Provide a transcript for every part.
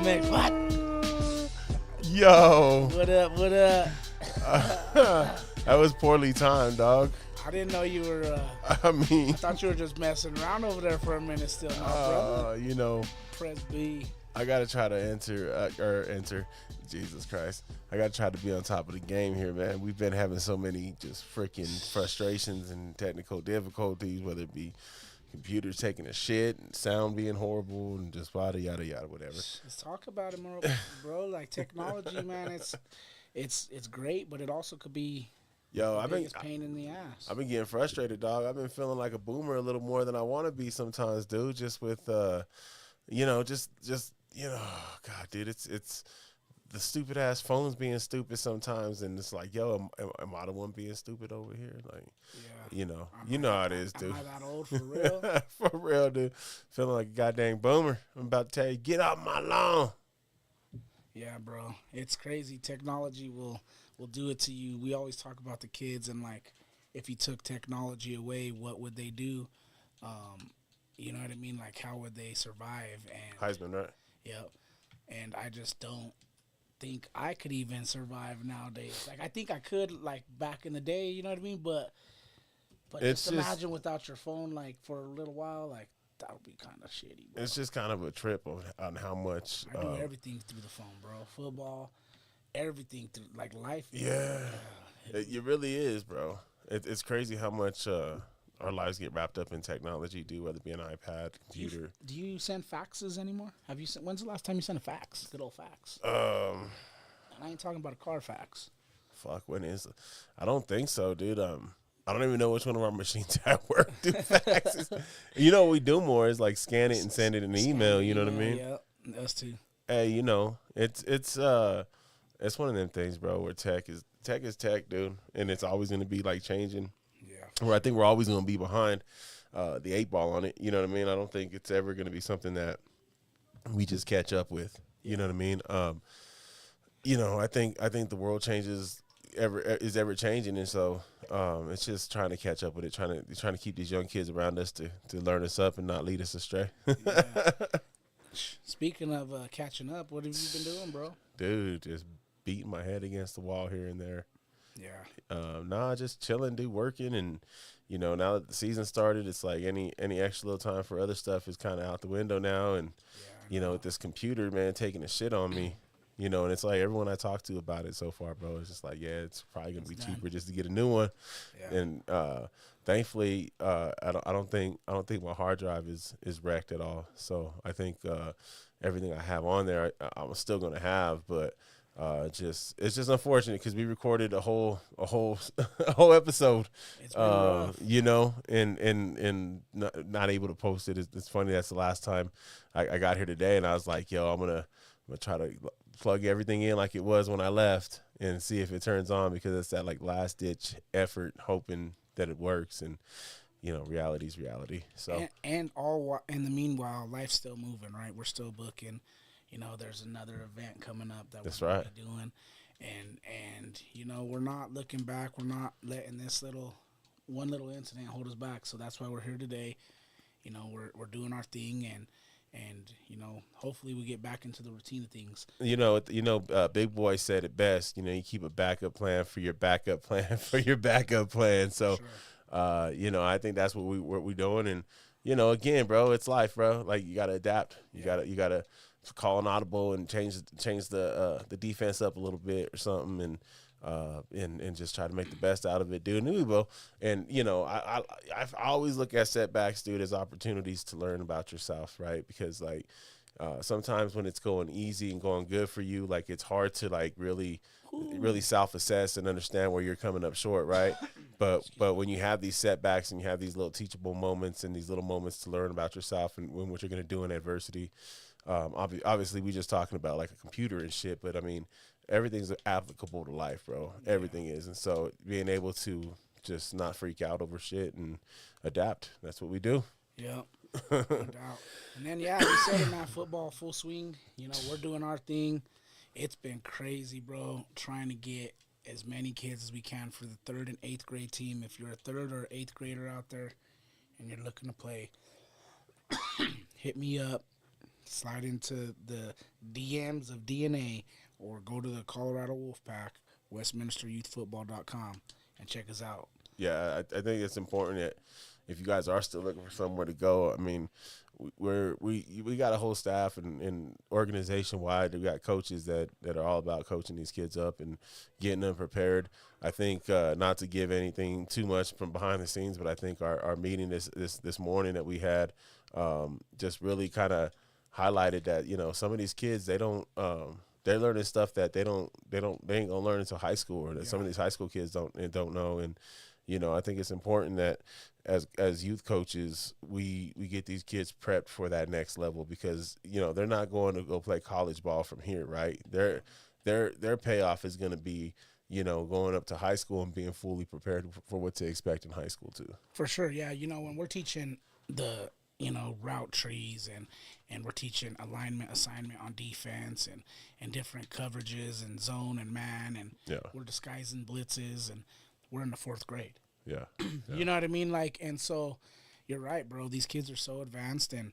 the mix. What? Yo. What up? What up? That was poorly timed, dog. I didn't know you were. I mean, I thought you were just messing around over there for a minute still. No, brother. you know, Press B. I gotta try to enter. Jesus Christ, I gotta try to be on top of the game here, man. We've been having so many just freaking frustrations and technical difficulties, whether it be computers taking a shit and sound being horrible and just yada yada yada whatever. Let's talk about it more, bro. Like technology, man. It's great, but it also could be Yo, the I've been biggest pain in the ass. I've been getting frustrated, dog. I've been feeling like a boomer a little more than I want to be sometimes, dude. Just with just God, dude, it's the stupid ass phones being stupid sometimes, and it's like, yo, am I the one being stupid over here? Like, Yeah. you know how it is, dude. Am I that old for real? For real, dude. Feeling like a goddamn boomer. I'm about to tell you, get off my lawn. Yeah, bro. It's crazy. Technology will do it to you. We always talk about the kids and like if you took technology away, what would they do? You know what I mean? Like how would they survive? And Heisman, right? Yep. And I just don't think I could even survive nowadays. Like I think I could like back in the day, you know what I mean? But It's just just- imagine without your phone like for a little while, like that would be kind of shitty, bro. It's just kind of a trip on how much. I do everything through the phone, bro. Football, everything through like life. Yeah, it really is, bro. It's crazy how much our lives get wrapped up in technology, dude. Whether it be an iPad, computer. Do you send faxes anymore? Have you? When's the last time you sent a fax? Good old fax. And I ain't talking about a car fax. Fuck, when is? I don't think so, dude. I don't even know which one of our machines at work do faxes. You know what we do more is like scan it and send it in an email. You know what I mean? Yeah, us too. Hey, it's one of them things, bro. Where tech is tech, dude, and it's always going to be like changing. Yeah. Where I think we're always going to be behind the 8 ball on it. You know what I mean? I don't think it's ever going to be something that we just catch up with. You know what I mean? I think the world is ever changing, and so it's just trying to catch up with it, trying to keep these young kids around us to learn us up and not lead us astray. Yeah. Speaking of catching up, what have you been doing, bro? Dude, just beating my head against the wall here and there. Yeah. Just chilling, dude, working, and now that the season started, it's like any extra little time for other stuff is kind of out the window now, and with this computer, man, taking a shit on me. And it's like everyone I talk to about it so far, bro, it's just like, yeah, it's probably gonna be cheaper just to get a new one. Yeah. And thankfully, I don't think my hard drive is wrecked at all. So I think everything I have on there, I'm still gonna have, but it's just unfortunate because we recorded a whole a whole episode, It's been rough. and not able to post it. It's funny, that's the last time I got here today, and I was like, yo, I'm gonna try to plug everything in like it was when I left and see if it turns on, because it's that like last ditch effort, hoping that it works, and reality's reality. So and all in the meanwhile, life's still moving, right? We're still booking. There's another event coming up that That's we're gonna right. be doing, and we're not looking back. We're not letting this one little incident hold us back. So that's why we're here today. We're doing our thing, and hopefully we get back into the routine of things. Big Boy said it best. You keep a backup plan for your backup plan for your backup plan. So, Sure. I think that's what we're doing. And again, bro, it's life, bro. Like you gotta adapt. You gotta call an audible and change the defense up a little bit or something, and just try to make the best out of it, dude. And I always look at setbacks, dude, as opportunities to learn about yourself, right? Because like sometimes when it's going easy and going good for you, like it's hard to like really self-assess and understand where you're coming up short, right? But when you have these setbacks and you have these little teachable moments and these little moments to learn about yourself and what you're going to do in adversity, obviously we just talking about like a computer and shit, but I mean everything's applicable to life, bro. Everything is. And so being able to just not freak out over shit and adapt, that's what we do. Yep. No doubt. And then, yeah, you said it, man, football full swing. We're doing our thing. It's been crazy, bro, trying to get as many kids as we can for the 3rd and 8th grade team. If you're a 3rd or 8th grader out there and you're looking to play, hit me up. slide into the DMs of DNA or go to the Colorado Wolfpack, WestminsterYouthFootball.com, and check us out. Yeah, I think it's important that if you guys are still looking for somewhere to go, I mean, we got a whole staff and organization wide. We got coaches that are all about coaching these kids up and getting them prepared. I think not to give anything too much from behind the scenes, but I think our meeting this morning that we had just really kind of highlighted that some of these kids they're learning stuff that they ain't gonna learn until high school, or that some of these high school kids don't know. And I think it's important that as youth coaches, we get these kids prepped for that next level, because they're not going to go play college ball from here, right? Their payoff is going to be going up to high school and being fully prepared for what to expect in high school too. For sure, yeah. When we're teaching the route trees and we're teaching alignment, assignment on defense and different coverages and zone and man, and we're disguising blitzes, and we're in the 4th grade. Yeah. You know what I mean? And so you're right, bro. These kids are so advanced, and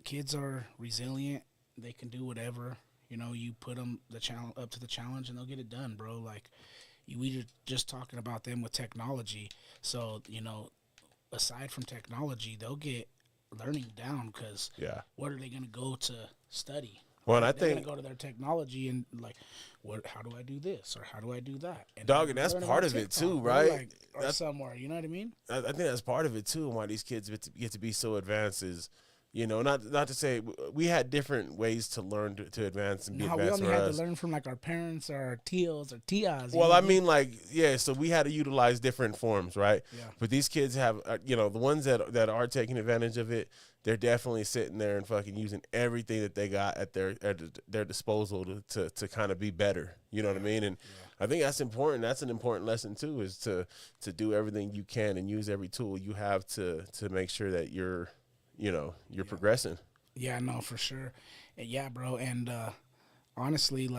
kids are resilient. They can do whatever. You put them up to the challenge, and they'll get it done, bro. We were just talking about them with technology. So, aside from technology, they'll get learning down, because what are they going to go to study? Well, and I They're think going to go to their technology and how do I do this or how do I do that? And that's part of it too, right? Or somewhere, you know what I mean? I think that's part of it too, and why these kids get to be so advanced is, not to say we had different ways to learn to advance and be advanced. We only had to learn from our parents or our tios or tias. Well, I mean, so we had to utilize different forms, right? Yeah. But these kids have, the ones that are taking advantage of it, they're definitely sitting there and fucking using everything that they got at their disposal to kind of be better. You know what I mean? And I think that's important. That's an important lesson too, is to do everything you can and use every tool you have to make sure that you're progressing. Yeah, no, for sure. Yeah, bro. And honestly,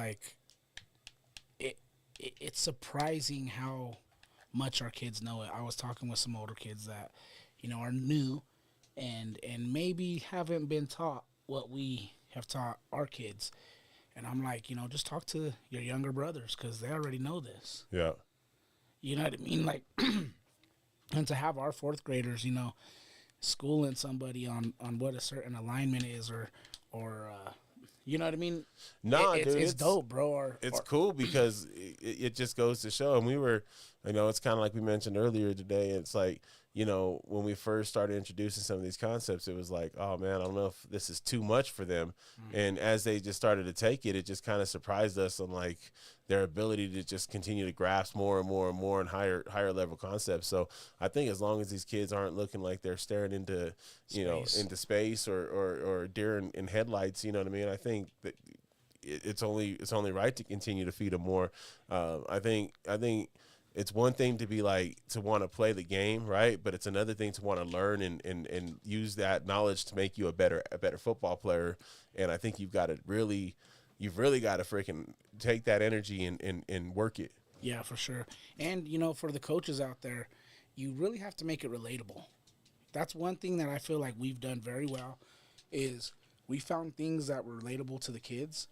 it's surprising how much our kids know it. I was talking with some older kids that, are new and maybe haven't been taught what we have taught our kids. And I'm like, just talk to your younger brothers, because they already know this. Yeah. You know what I mean? And to have our 4th graders, schooling somebody on what a certain alignment is or you know what I mean? No, it's dope, bro. It's cool, because it just goes to show. And we were, it's kind of like we mentioned earlier today. It's like, when we first started introducing some of these concepts, it was like, oh man, I don't know if this is too much for them. Mm-hmm. And as they just started to take it, it just kind of surprised us on their ability to just continue to grasp more and more and more and higher level concepts. So I think as long as these kids aren't looking like they're staring into, into space or deer in headlights, you know what I mean? I think that it's only right to continue to feed them more. I think it's one thing to be to want to play the game, right? But it's another thing to want to learn and use that knowledge to make you a better football player. And I think you've really got to freaking take that energy and work it. Yeah, for sure. And, for the coaches out there, you really have to make it relatable. That's one thing that I feel like we've done very well, is we found things that were relatable to the kids,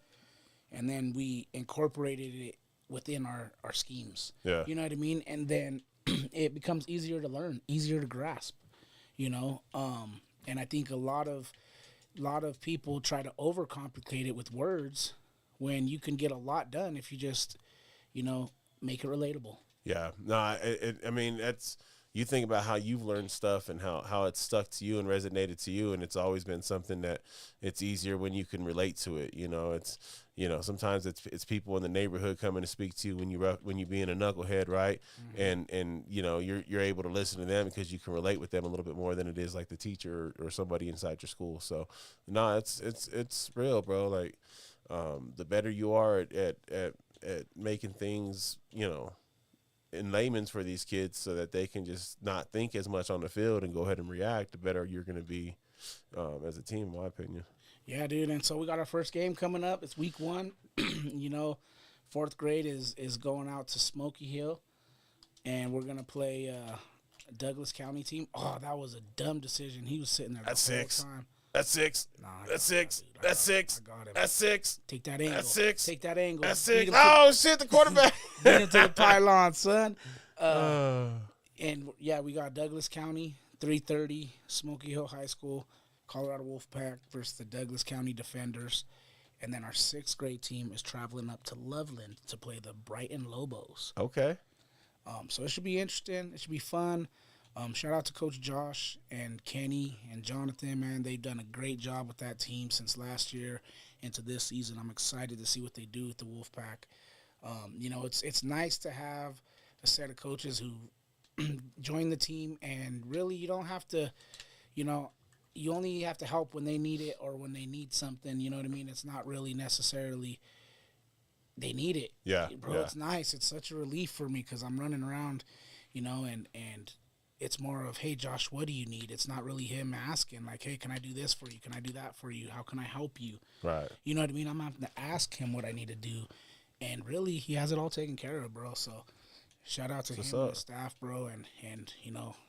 and then we incorporated it within our schemes. Yeah. You know what I mean? And then it becomes easier to learn, easier to grasp, And I think a lot of people try to overcomplicate it with words, when you can get a lot done if you just, make it relatable. Yeah. No, I mean, that's, you think about how you've learned stuff and how it's stuck to you and resonated to you, and it's always been something that it's easier when you can relate to it. It's, sometimes it's people in the neighborhood coming to speak to you when you being a knucklehead, right? Mm-hmm. And you're able to listen to them because you can relate with them a little bit more than it is like the teacher or somebody inside your school. So no, it's real, bro. The better you are at making things, in layman's for these kids, so that they can just not think as much on the field and go ahead and react, the better you're going to be as a team, in my opinion. Yeah, dude. And so we got our first game coming up. It's week 1. 4th grade is going out to Smoky Hill, and we're going to play Douglas County team. Oh, that was a dumb decision. He was sitting there the whole time. That's 6. Nah, I That's got him, 6. dude. That's 6. I got him. That's 6. Take that angle. That's 6. Take that angle. That's Beat 6. him to, Oh shit, the quarterback. beat him to the pylon, son. Uh, And yeah, we got Douglas County, 3:30, Smoky Hill High School, Colorado Wolfpack versus the Douglas County Defenders. And then our 6th grade team is traveling up to Loveland to play the Brighton Lobos. okay. So it should be interesting. It should be fun. Shout out to Coach Josh and Kenny and Jonathan, man. They've done a great job with that team since last year into this season. I'm excited to see what they do with the Wolfpack. It's nice to have a set of coaches who join the team, and really you don't have to, you only have to help when they need it or when they need something. You know what I mean? It's not really necessarily they need it. Yeah, Bro, yeah. It's nice. It's such a relief for me because I'm running around, and it's more of, hey, Josh, what do you need? It's not really him asking, like, hey, can I do this for you? Can I do that for you? How can I help you? Right. You know what I mean? I'm having to ask him what I need to do. And really, he has it all taken care of, bro. So shout out to him and his staff, bro. And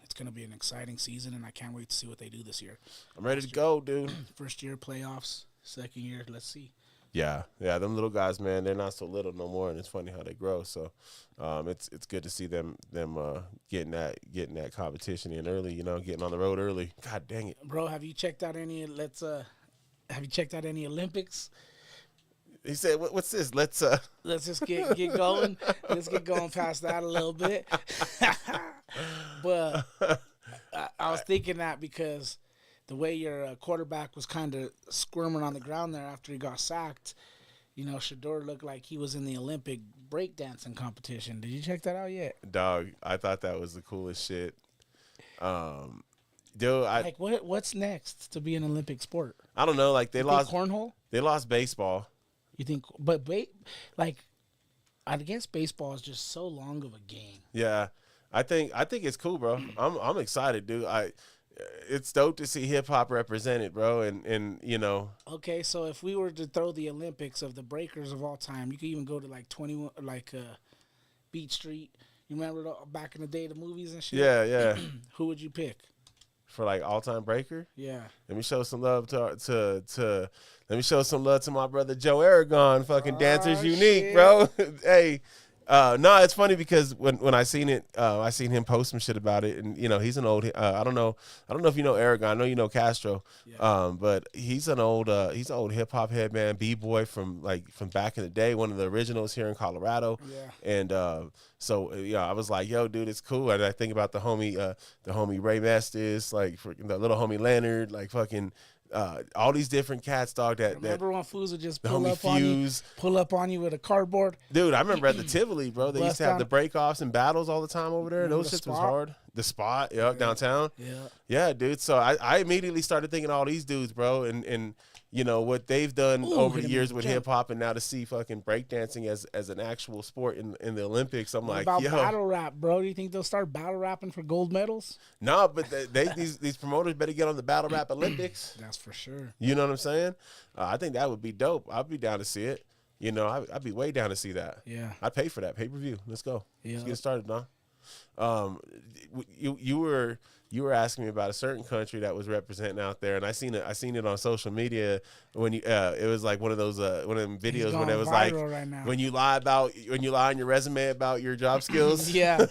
it's going to be an exciting season, and I can't wait to see what they do this year. I'm ready to go, dude. First year playoffs, second year, let's see. Yeah, them little guys, man, they're not so little no more, and it's funny how they grow. So, it's good to see them getting that competition in early, getting on the road early. God dang it, bro! Have you checked out any? Have you checked out any Olympics? He said, "What's this? Let's just get going. Let's get going past that a little bit." But I was thinking that because the way your quarterback was kind of squirming on the ground there after he got sacked, Shador looked like he was in the Olympic breakdancing competition. Did you check that out yet? Dog, I thought that was the coolest shit. What's next to be an Olympic sport? I don't know. Like you lost cornhole. They lost baseball. You think? But I guess baseball is just so long of a game. Yeah, I think it's cool, bro. I'm excited, dude. It's dope to see hip hop represented, bro, and. Okay, so if we were to throw the Olympics of the breakers of all time, you could even go to Beach Street. You remember back in the day, the movies and shit. Yeah. Who would you pick for all time breaker? Yeah. Let me show some love to let me show some love to my brother Joe Aragon, fucking Dancers Unique, shit. bro. Hey. No, it's funny because when I seen it, I seen him post some shit about it, and he's an old. I don't know if you know Aragon. I know you know Castro, but he's an old hip hop head, man, b-boy from back in the day, one of the originals here in Colorado. Yeah. And so I was like, yo, dude, it's cool. And I think about the homie Ray Mestis, the little homie Leonard, fucking. All these different cats, dog. Remember when fools would just the pull up on you with a cardboard? Dude, I remember at the Tivoli, bro. They used to have the break-offs and battles all the time over there. Remember Those shits was hard. The spot, downtown. Yeah, dude. So I immediately started thinking all these dudes, bro, and what they've done over the years with hip hop, and now to see fucking breakdancing as an actual sport in the Olympics, I'm like, yo, battle rap, bro? Do you think they'll start battle rapping for gold medals? No, but these promoters better get on the battle rap Olympics. That's for sure. You know what I'm saying? I think that would be dope. I'd be down to see it. I'd be way down to see that. Yeah, I'd pay for that pay-per-view. Let's go. Yeah, let's get started, Don. You were asking me about a certain country that was representing out there, and I seen it on social media when it was like one of those one of them videos when it was like right when you lie on your resume about your job skills. Yeah,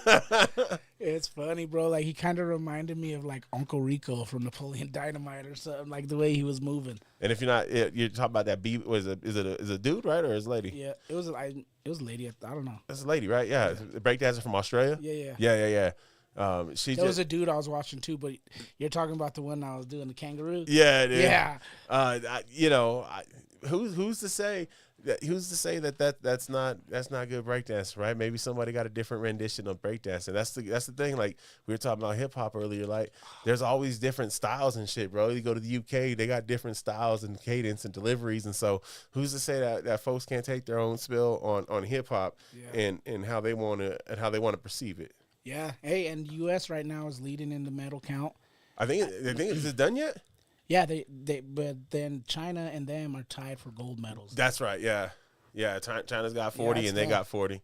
it's funny, bro. He kind of reminded me of Uncle Rico from Napoleon Dynamite or something, the way he was moving. And if you're not, you're talking about that is it a dude, right, or is it a lady? Yeah, it was a lady. I don't know. It's a lady, right? Yeah, the breakdancer from Australia. Yeah. There was a dude I was watching too, but you're talking about the one I was doing, the kangaroo. Yeah, dude. Yeah. Who's to say that that's not good breakdancing, right? Maybe somebody got a different rendition of breakdancing. That's the thing. Like we were talking about hip hop earlier. There's always different styles and shit, bro. You go to the UK, they got different styles and cadence and deliveries, and so who's to say that folks can't take their own spill on hip hop and how they want to perceive it. Yeah. Hey, and U.S. right now is leading in the medal count. I think is it done yet? Yeah, but then China and them are tied for gold medals. That's right. Yeah. China's got 40 and they got 40.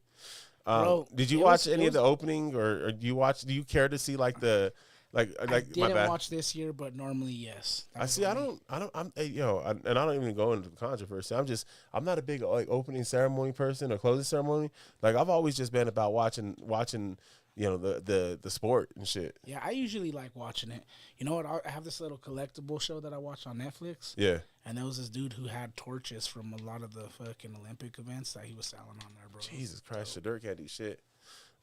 Bro, did you watch any of the opening, or do you care to see the I my didn't bad. watch this year, but normally yes. I see. And I don't even go into the controversy. I'm not a big like opening ceremony person or closing ceremony. Like I've always just been about watching, the sport and shit. Yeah, I usually like watching it. You know what? I have this little collectible show that I watch on Netflix. Yeah. And there was this dude who had torches from a lot of the fucking Olympic events that he was selling on there, bro. Jesus Christ, Shadurk can't do shit.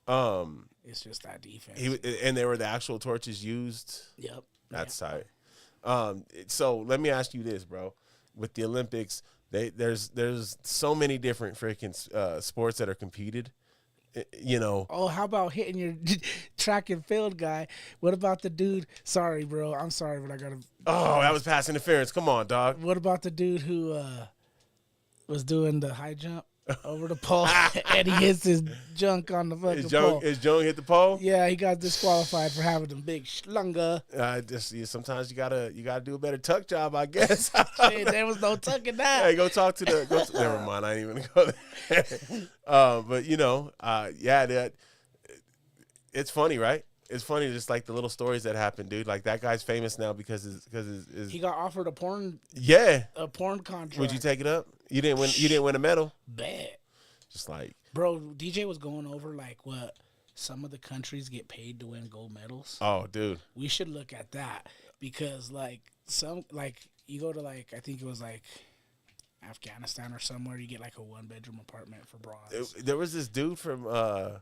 It's just that defense. And they were the actual torches used. Yep. That's tight. So let me ask you this, bro. With the Olympics, there's so many different freaking sports that are competed. Oh, how about hitting your track and field guy? What about the dude? Sorry, bro. I'm sorry, but I gotta. Oh, that was pass interference. Come on, dog. What about the dude who was doing the high jump over the pole and he hits his junk on the fucking pole? Is Jung hit the pole? Yeah, he got disqualified for having them big schlunga. Sometimes you gotta do a better tuck job, I guess. Hey, there was no tucking that. Hey, go talk to the. Never mind, I ain't even gonna go there. But that it's funny, right? It's funny, just like the little stories that happen, dude. Like that guy's famous now because he got offered a porn contract. Would you take it up? You didn't win a medal. Bad. Just like, bro, DJ was going over like what some of the countries get paid to win gold medals. Oh, dude, we should look at that because you go to I think it was Afghanistan or somewhere, you get like a 1-bedroom apartment for bronze. There was this dude from the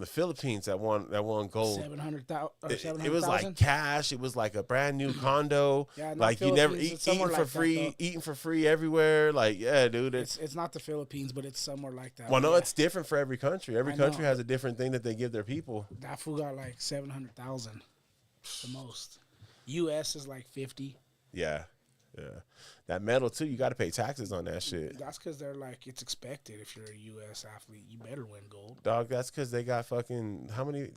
Philippines that won gold. 700,000. It was like cash. It was like a brand new condo. Yeah, like you never eating for free, eating for free everywhere. Like dude, it's not the Philippines, but it's somewhere like that. Well, no, it's different for every country. Every country has a different thing that they give their people. That fool got like 700,000, the most. U.S. is like 50. Yeah. That medal too, you got to pay taxes on that shit. That's because they're like, it's expected if you're a U.S. athlete, you better win gold. Dog, that's because they got fucking how many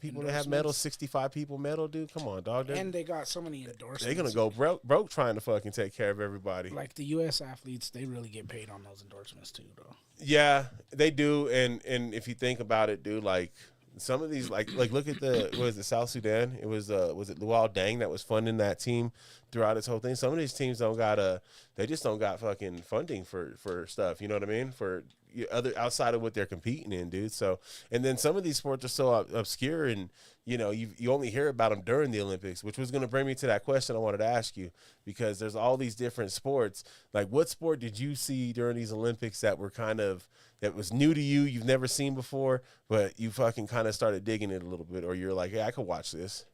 people they have medals? 65 people medal, dude. Come on, dog. And they got so many endorsements. They're gonna go broke trying to fucking take care of everybody. Like the U.S. athletes, they really get paid on those endorsements too, though. Yeah, they do. And if you think about it, dude, like some of these, like look at South Sudan? It was it Luau Deng that was funding that team throughout its whole thing. Some of these teams they just don't got fucking funding for stuff. You know what I mean? For other outside of what they're competing in, dude. So, and then some of these sports are so obscure, and you only hear about them during the Olympics, which was going to bring me to that question I wanted to ask you, because there's all these different sports. Like, what sport did you see during these Olympics that was new to you, you've never seen before, but you fucking kind of started digging it a little bit, or you're like, hey, I could watch this?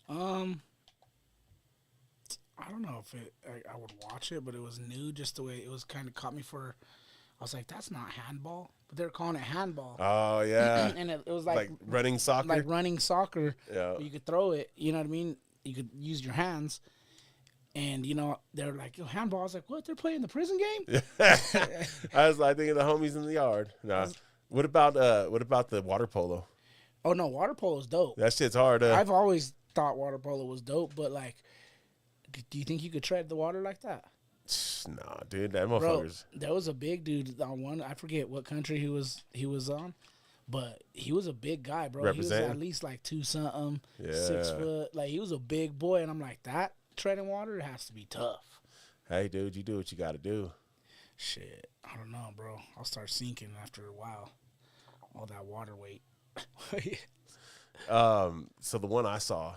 I don't know if I would watch it, but it was new, just the way it was kind of caught me for. I was like, that's not handball, but they're calling it handball. Oh yeah, and it was like running soccer. Like running soccer. Yeah, you could throw it. You know what I mean? You could use your hands. And they're like, yo, handball. I was like, what? They're playing the prison game? I was like thinking the homies in the yard. Nah. What about the water polo? Oh no, water polo is dope. That shit's hard. I've always thought water polo was dope, but like, do you think you could tread the water like that? Nah, dude, that motherfuckers. Bro, there was a big dude on one. I forget what country he was on, but he was a big guy, bro. He was at least like 2-something, 6 foot. Like, he was a big boy, and I'm like, that treading water has to be tough. Hey, dude, you do what you got to do. Shit, I don't know, bro. I'll start sinking after a while. All that water weight. So the one I saw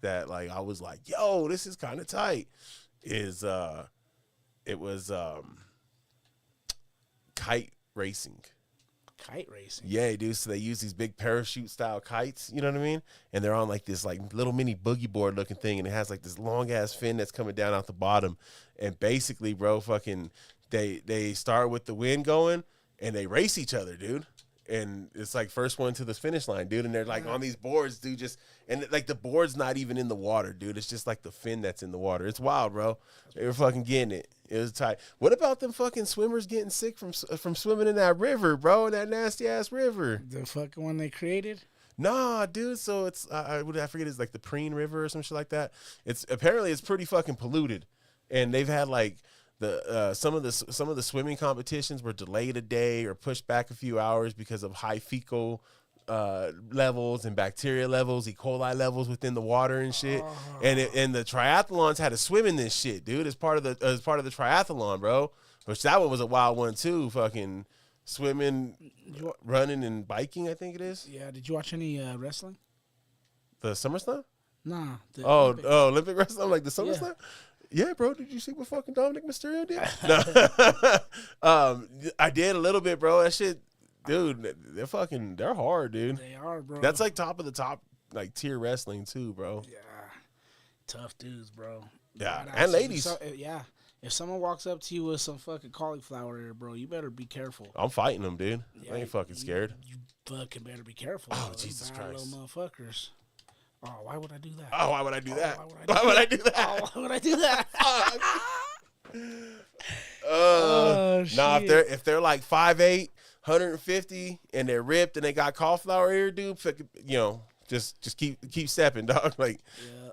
that like I was like, yo, this is kind of tight, is it was kite racing. Kite racing? Yeah, dude. So they use these big parachute style kites, you know what I mean? And they're on like this like little mini boogie board looking thing, and it has like this long ass fin that's coming down out the bottom. And basically, bro, fucking they start with the wind going and they race each other, dude. And it's like first one to the finish line, dude. And they're like on these boards, dude. And like the board's not even in the water, dude. It's just like the fin that's in the water. It's wild, bro. They were fucking getting it. It was tight. What about them fucking swimmers getting sick from swimming in that river, bro? That nasty ass river. The fucking one they created? Nah, dude. So it's I forget, it's like the Preen River or some shit like that. It's apparently it's pretty fucking polluted, and they've had like some of the swimming competitions were delayed a day or pushed back a few hours because of high fecal levels and bacteria levels, E. coli levels within the water and shit. And the triathlons had to swim in this shit, dude, as part of the triathlon, bro. Which that one was a wild one too. Fucking swimming, running, and biking. I think it is. Yeah. Did you watch any wrestling? The SummerSlam? Nah. Olympic wrestling, like the SummerSlam. Yeah, bro. Did you see what fucking Dominic Mysterio did? No. I did a little bit, bro. That shit, dude. They're hard, dude. They are, bro. That's like top of the top, like tier wrestling too, bro. Yeah. Tough dudes, bro. Yeah, and ladies. Yeah. If someone walks up to you with some fucking cauliflower ear, bro, you better be careful. I'm fighting them, dude. Yeah, I ain't fucking scared. You fucking better be careful. Oh, bro. Jesus Bad Christ. little motherfuckers. Oh, why would I do that? Oh, why would I do that? Why would I do that? Why would I do that? Oh, why would I do that? Nah, shit. if they're like 5'8", 150, and they're ripped and they got cauliflower ear, dude, just keep stepping, dog. Like,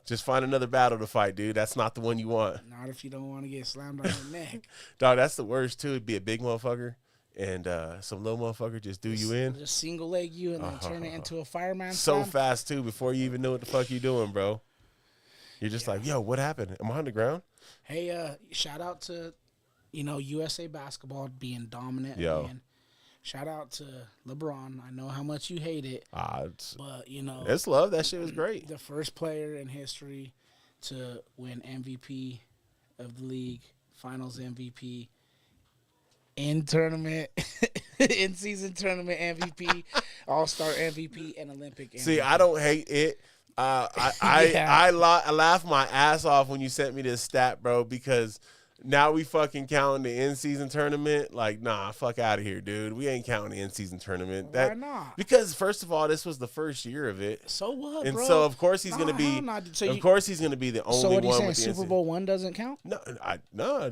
just find another battle to fight, dude. That's not the one you want. Not if you don't want to get slammed on your neck. Dog, that's the worst too. It'd be a big motherfucker and some little motherfucker just do you in. Just single leg you and then turn it into a fireman So slam. fast too, before you even know what the fuck you doing, bro. You're just like, yo, what happened? Am I on the ground? Hey, shout out to, USA basketball being dominant Yo. again. Shout out to LeBron. I know how much you hate it, but It's love. That shit was great. The first player in history to win MVP of the league, Finals MVP, in season tournament MVP, All-Star MVP, and Olympic MVP. See, I don't hate it. I laughed my ass off when you sent me this stat, bro, because now we fucking counting the in-season tournament. Like, nah, fuck out of here, dude. We ain't counting the in-season tournament. Why not? Because first of all, this was the first year of it. So what, and bro? so of course he's gonna be. Of course he's gonna be the only one. So what are you with saying? the Super Bowl I doesn't count? No,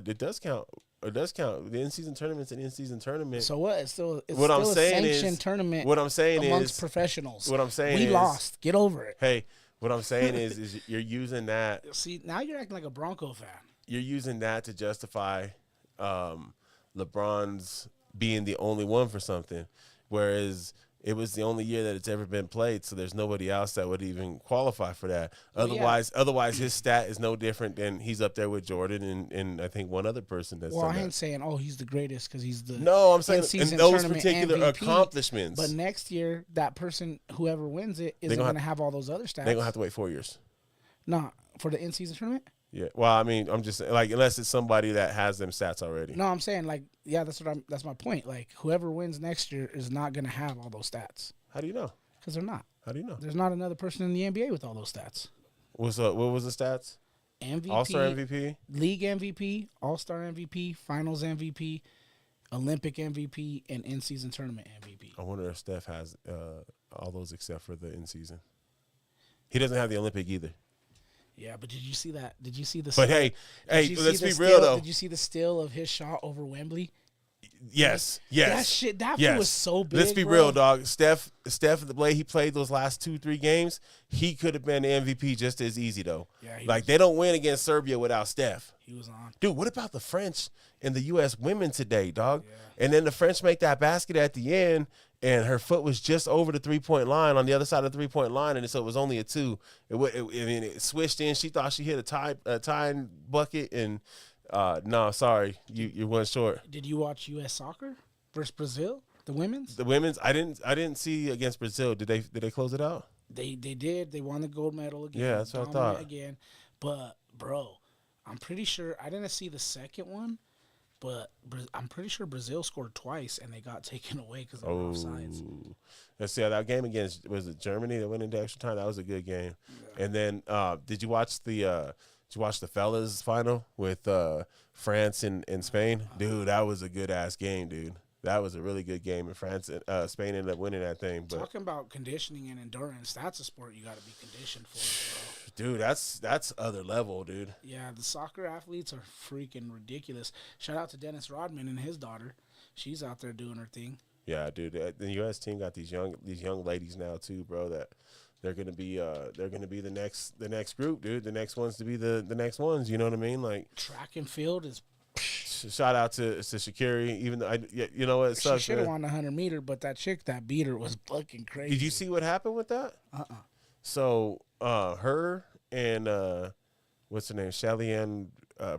it does count. It does count. The in-season tournament's an in-season tournament. So what? It's still a sanctioned tournament. What I'm saying amongst is professionals. What I'm saying we is lost. Get over it. Hey, what I'm saying is you're using that. See, now you're acting like a Bronco fan. You're using that to justify LeBron's being the only one for something, whereas it was the only year that it's ever been played, so there's nobody else that would even qualify for that. Otherwise, his stat is no different than he's up there with Jordan and I think one other person that's. Well, I ain't saying he's the greatest because he's the. No, I'm saying in those particular MVP, accomplishments. But next year, that person, whoever wins it, isn't going to have all those other stats. They're gonna have to wait 4 years. No, for the in-season tournament. Yeah. Well, I mean, I'm just like, unless it's somebody that has them stats already. No, I'm saying that's my point. Like, whoever wins next year is not going to have all those stats. How do you know? Because they're not. How do you know? There's not another person in the NBA with all those stats. What was the stats? MVP, All-Star MVP, League MVP, All-Star MVP, Finals MVP, Olympic MVP, and in-season tournament MVP. I wonder if Steph has all those except for the in-season. He doesn't have the Olympic either. Yeah, but did you see that? Did you see the? But hey, let's be real though. Did you see the still of his shot over Wembley? Yes. That shit was so big. Let's be real, dog. Steph, the way he played those last 2-3 games, he could have been the MVP just as easy though. Yeah, they don't win against Serbia without Steph. He was on. Dude, what about the French and the U.S. women today, dog? Yeah. And then the French make that basket at the end, and her foot was just over the 3-point line on the other side of the 3-point line, and so it was only a 2. It switched in. She thought she hit a tying bucket, and no, sorry, you went short. Did you watch U.S. soccer versus Brazil? The women's. I didn't see against Brazil. Did they close it out? They did. They won the gold medal again. Yeah, that's what I thought. Again, but bro, I'm pretty sure I didn't see the second one. But I'm pretty sure Brazil scored twice, and they got taken away because they were offsides. Let's see, that game against, was it Germany that went into extra time? That was a good game. Yeah. And then did you watch the fellas final with France and Spain? Dude, that was a good-ass game, dude. That was a really good game. And France and Spain ended up winning that thing. But talking about conditioning and endurance, that's a sport you got to be conditioned for, bro. Dude, that's other level, dude. Yeah, the soccer athletes are freaking ridiculous. Shout out to Dennis Rodman and his daughter. She's out there doing her thing. Yeah, dude. The U.S. team got these young ladies now too, bro. That they're gonna be the next group, dude. The next ones to be the next ones. You know what I mean? Like track and field is shout out to Sha'Carri. Even though you know what, it She sucks. should have Man. won the 100 meter, but that chick that beat her was fucking crazy. Did you see what happened with that? So her and what's her name, Shelly Ann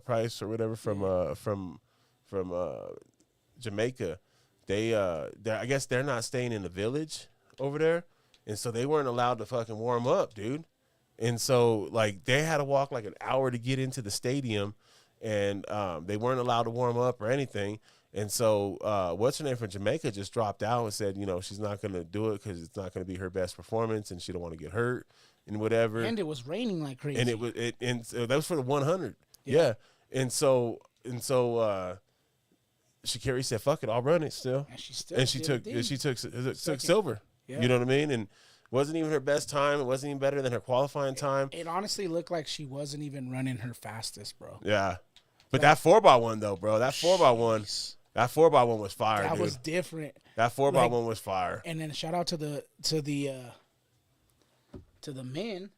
Price or whatever from Jamaica. I guess they're not staying in the village over there, and so they weren't allowed to fucking warm up, dude. And so like they had to walk like an hour to get into the stadium, and they weren't allowed to warm up or anything. And so what's her name from Jamaica just dropped out and said, you know, she's not going to do it because it's not going to be her best performance, and she don't want to get hurt and whatever. And it was raining like crazy. And so that was for the 100. Yeah. And so Sha'Carri said, "Fuck it, I'll run it still." And she took silver. Yeah. You know what I mean? And wasn't even her best time. It wasn't even better than her qualifying time. It honestly looked like she wasn't even running her fastest, bro. Yeah. But that 4x1 though, bro. That 4x1. That 4x1 was fire, That dude. was different. That 4x1 was fire. And then shout out to the men,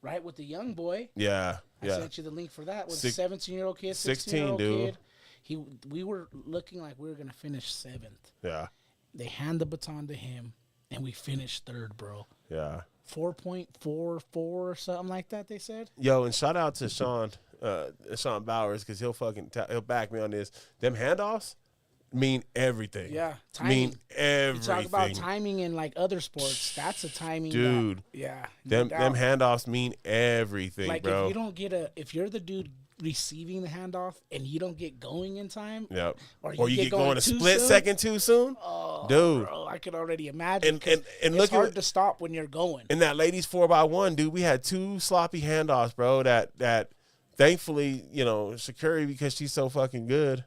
right, with the young boy. Yeah. I sent you the link for that. With a 17-year-old kid, 16, 16-year-old dude. kid. We were looking like we were gonna finish 7th. Yeah. They hand the baton to him, and we finished 3rd, bro. Yeah. 4.44 or something like that. They said. Yo, and shout out to Sean Bowers because he'll back me on this. Them handoffs mean everything. Yeah, timing. Mean everything. You talk about timing in like other sports. That's a timing, dude. Yeah, them handoffs mean everything, like bro. If you don't get if you're the dude receiving the handoff and you don't get going in time, yep, or you get going a split soon, second too soon, dude. Bro, I could already imagine. And it's look hard to stop when you're going. In that ladies 4x1, dude, we had 2 sloppy handoffs, bro. That thankfully, you know, Sha'Carri, because she's so fucking good,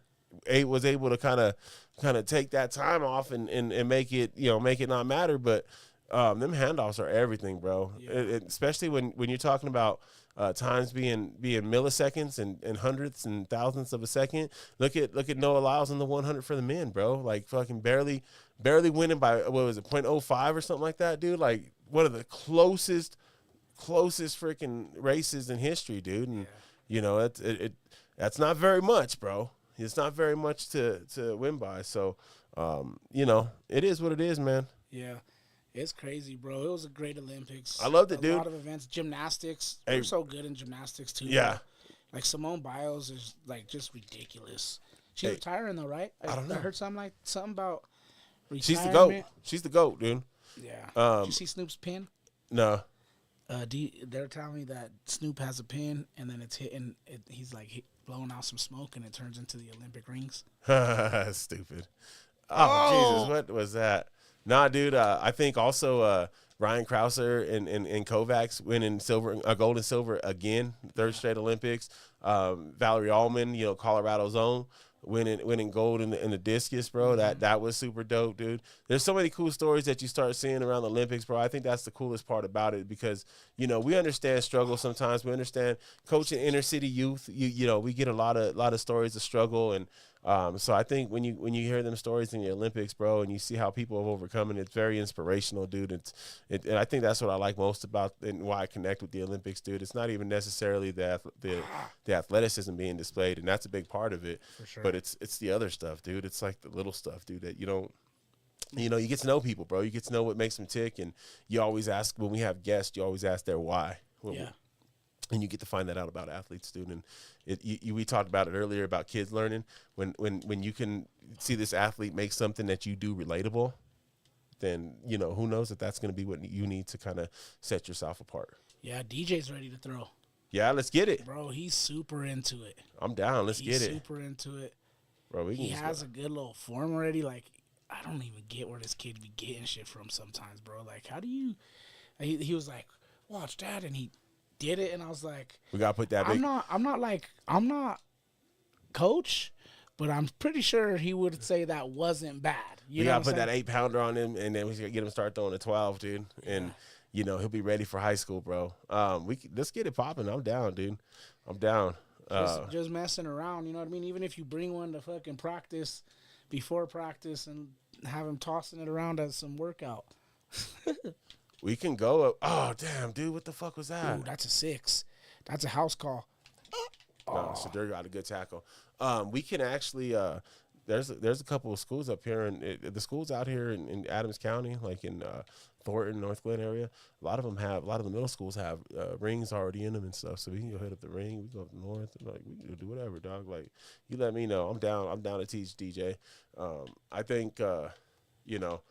was able to kind of take that time off and make it, you know, make it not matter. But them handoffs are everything, bro. Yeah. Especially when you're talking about times being milliseconds and hundredths and thousandths of a second. Look at Noah Lyles in the 100 for the men, bro. Like fucking barely winning by, what was it, 0.05 or something like that, dude. Like one of the closest freaking races in history, dude. And you know, that's not very much, bro. It's not very much to win by. So, you know, it is what it is, man. Yeah. It's crazy, bro. It was a great Olympics. I loved it, dude. A lot of events. Gymnastics. They're so good in gymnastics, too. Yeah. Bro. Like, Simone Biles is, like, just ridiculous. She's retiring, though, right? I don't know. I heard something about retirement. She's the GOAT. She's the GOAT, dude. Yeah. Did you see Snoop's pin? No. They're telling me that Snoop has a pin, and then it's hitting. He's, like, blowing out some smoke, and it turns into the Olympic rings. Stupid. Oh, Jesus. What was that? Nah, dude. I think also Ryan Krauser and Kovacs winning gold and silver again, 3rd straight Olympics. Valerie Allman, you know, Colorado's own, winning gold in the discus, bro. Mm-hmm. That was super dope, dude. There's so many cool stories that you start seeing around the Olympics, bro. I think that's the coolest part about it because, you know, we understand struggle sometimes. We understand coaching inner city youth. You know, we get a lot of stories of struggle, and so I think when you hear them stories in the Olympics, bro, and you see how people have overcome it, it's very inspirational, dude. And I think that's what I like most about and why I connect with the Olympics, dude. It's not even necessarily the athleticism being displayed, and that's a big part of it. For sure. But it's the other stuff, dude. It's like the little stuff, dude, that you don't. You know, you get to know people, bro. You get to know what makes them tick, and you always ask when we have guests. You always ask their why. And you get to find that out about athletes, dude. And we talked about it earlier about kids learning. When you can see this athlete make something that you do relatable, then, you know, who knows if that's going to be what you need to kind of set yourself apart. Yeah, DJ's ready to throw. Yeah, let's get it. Bro, he's super into it. I'm down. Let's get it. He's super into it. Bro, he has a good little form already. Like, I don't even get where this kid be getting shit from sometimes, bro. Like, how do you... He was like, watch that, and he did it, and I was like... We got to put that big... I'm not coach, but I'm pretty sure he would say that wasn't bad. We got to put that 8-pounder on him, and then we got to get him start throwing a 12, dude. And, you know, he'll be ready for high school, bro. Let's get it popping. I'm down, dude. I'm down. Just messing around, you know what I mean? Even if you bring one to fucking practice before practice and have him tossing it around as some workout. We can go. Oh, damn, dude. What the fuck was that? Ooh, that's a 6. That's a house call. No, Shadur got a good tackle. We can actually. There's a couple of schools up here, and the schools out here in Adams County, like in Thornton, North Glen area. A lot of the middle schools have rings already in them and stuff. So we can go hit up the ring. We go up north, and like we can do whatever, dog. Like you let me know. I'm down. I'm down to teach DJ. I think you know.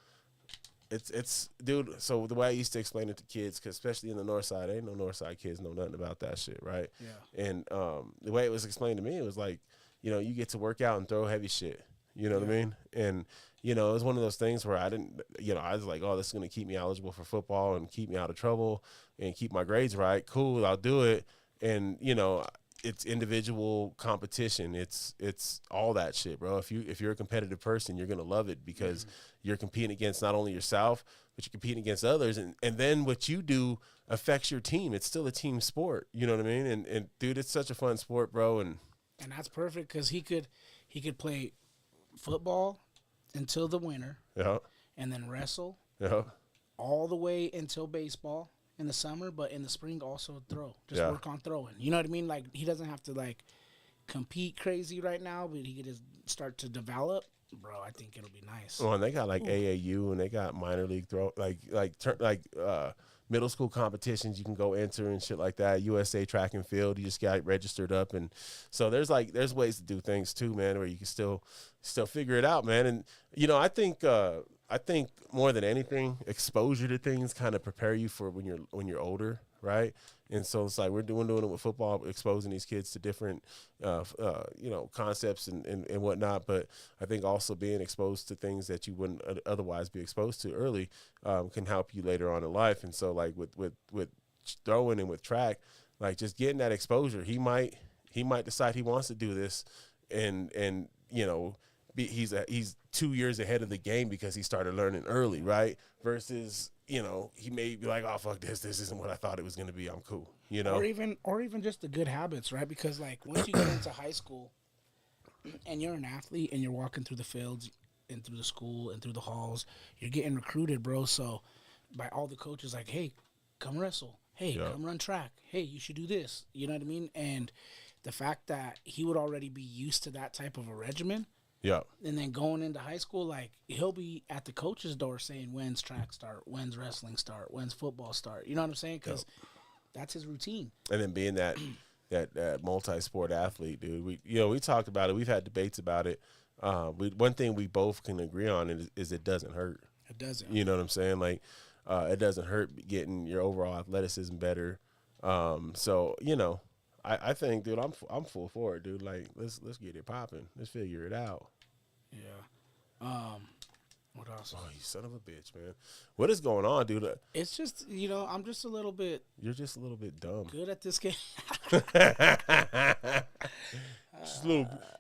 It's dude. So the way I used to explain it to kids, cause especially in the north side, ain't no north side kids know nothing about that shit, right? Yeah. And the way it was explained to me, it was like, you get to work out and throw heavy shit. You know what I mean? And it was one of those things where I didn't, I was like, oh, this is gonna keep me eligible for football and keep me out of trouble and keep my grades right. Cool, I'll do it. And it's individual competition. It's all that shit, bro. If you're a competitive person, you're gonna love it because you're competing against not only yourself, but you're competing against others, and then what you do affects your team. It's still a team sport. You know what I mean? And dude, it's such a fun sport, bro. And that's perfect because he could play football until the winter, yeah, and then wrestle yeah, all the way until baseball in the summer, but in the spring also throw. Just Yeah. work on throwing. You know what I mean? Like he doesn't have to like compete crazy right now, but he could just start to develop. Bro, I think it'll be nice. Oh, and they got like AAU and they got minor league throw middle school competitions you can go enter and shit like that. USA track and field, you just got registered up, and so there's ways to do things too, man, where you can still figure it out, man. And I think more than anything, exposure to things kind of prepare you for when you're older, right? And so it's like we're doing it with football, exposing these kids to different, concepts and whatnot. But I think also being exposed to things that you wouldn't otherwise be exposed to early can help you later on in life. And so like with throwing and with track, like just getting that exposure, he might decide he wants to do this, and he's 2 years ahead of the game because he started learning early, right? Versus, he may be like, oh, fuck this isn't what I thought it was going to be. I'm cool, Or even just the good habits, right? Because like once you get into high school and you're an athlete and you're walking through the fields and through the school and through the halls, you're getting recruited, bro. So by all the coaches, like, hey, come wrestle. Hey, Yeah. come run track. Hey, you should do this. You know what I mean? And the fact that he would already be used to that type of a regimen, Yeah. and then going into high school, like he'll be at the coach's door saying, "When's track start? When's wrestling start? When's football start?" You know what I'm saying? Because that's his routine. And then being that multi-sport athlete, dude, we talked about it. We've had debates about it. One thing we both can agree on is it doesn't hurt. It doesn't. You know what I'm saying? Like, it doesn't hurt getting your overall athleticism better. So I think, dude, I'm full for it, dude. Like, let's get it popping. Let's figure it out. Yeah. What else? Oh, you son of a bitch, man. What is going on, dude? It's just I'm just a little bit You're just a little bit dumb. good at this game.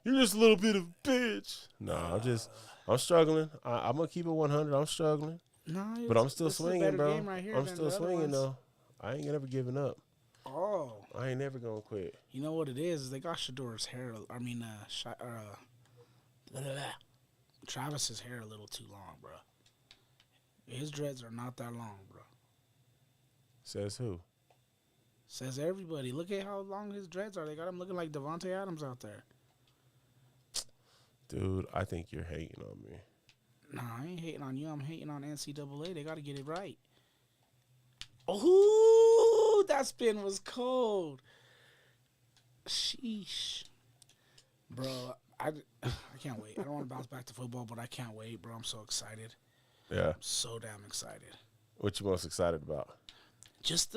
You're just a little bit of a bitch. No, I'm struggling. I'm gonna keep it 100. I'm struggling, No, but I'm still this is a swinging, better bro. game right here I'm than still the other swinging ones. though. I ain't never giving up. Oh, I ain't never gonna quit. you know what it is? They got Shador's hair. Travis's hair a little too long, bro. His dreads are not that long, bro. Says who? Says everybody. Look at how long his dreads are. They got him looking like Devontae Adams out there. Dude, I think you're hating on me. Nah, I ain't hating on you. I'm hating on NCAA. They got to get it right. Oh, that spin was cold. Sheesh. Bro, I can't wait. I don't want to bounce back to football, but I can't wait, bro. I'm so excited. Yeah. I'm so damn excited. What you most excited about? Just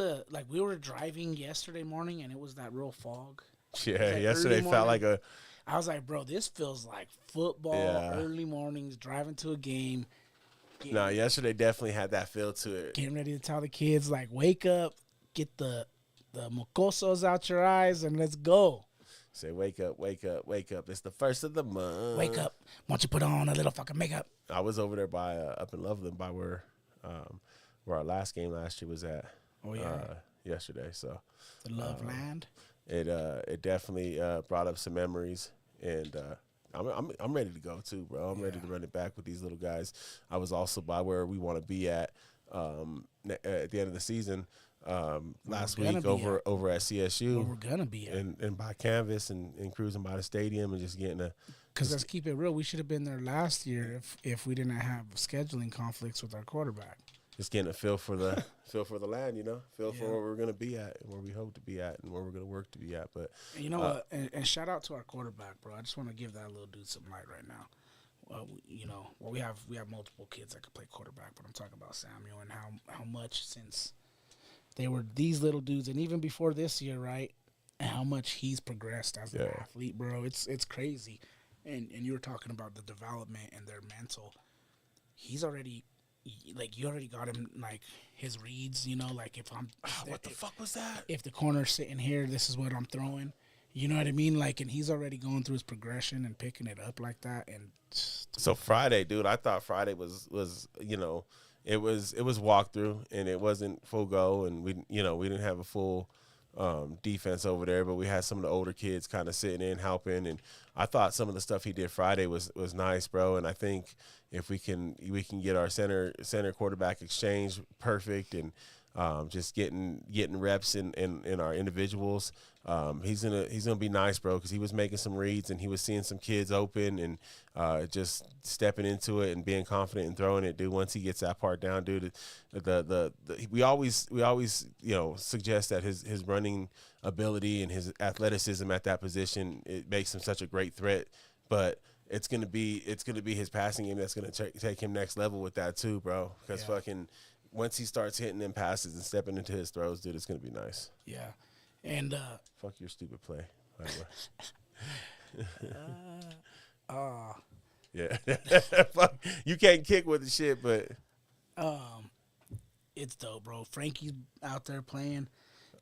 we were driving yesterday morning, and it was that real fog. Yeah, like yesterday early felt like a. I was like, bro, this feels like football, early mornings, driving to a game. No, yesterday definitely had that feel to it. Getting ready to tell the kids, like, wake up, get the mocosos out your eyes, and let's go. Say, wake up, wake up, wake up. It's the first of the month. Wake up. Why don't you put on a little fucking makeup? I was over there by up in Loveland by where our last game last year was at. Oh, yeah. Yesterday. So The Love Land. it definitely brought up some memories, and I'm ready to go too, bro. I'm ready to run it back with these little guys. I was also by where we want to be at the end of the season. last we're gonna week be over at. at Where CSU we're gonna be at. and by canvas and cruising by the stadium and just getting a Because let's keep it real, we should have been there last year if we didn't have scheduling conflicts with our quarterback. just getting a feel for the feel for the land, you know, feel for Yeah. where we're gonna be at and where we hope to be at and where we're gonna work to be at. But And you know what? And shout out to our quarterback, bro. I just want to give that little dude some light right now. We have multiple kids that could play quarterback, but I'm talking about Samuel and how much since they were these little dudes, and even before this year, right? And how much he's progressed as an athlete, bro. It's crazy. And you were talking about the development and their mental. He's already you already got him like his reads, like if I'm what the fuck was that? if the corner's sitting here, this is what I'm throwing. You know what I mean? Like, and he's already going through his progression and picking it up like that. And so Friday, dude, I thought Friday was it was walkthrough and it wasn't full go, and we didn't have a full defense over there, but we had some of the older kids kind of sitting in helping, and I thought some of the stuff he did Friday was nice, bro. And I think if we can get our center quarterback exchange perfect and just getting reps in our individuals, he's gonna be nice, bro, because he was making some reads and he was seeing some kids open and just stepping into it and being confident and throwing it, dude. Once he gets that part down, dude, we always suggest that his running ability and his athleticism at that position, it makes him such a great threat, but it's gonna be his passing game that's gonna take him next level with that too, bro. Because fucking once he starts hitting them passes and stepping into his throws, dude, it's gonna be nice. Yeah, and fuck your stupid play, by the way. Yeah, fuck, you can't kick with the shit, but it's dope, bro. Frankie's out there playing.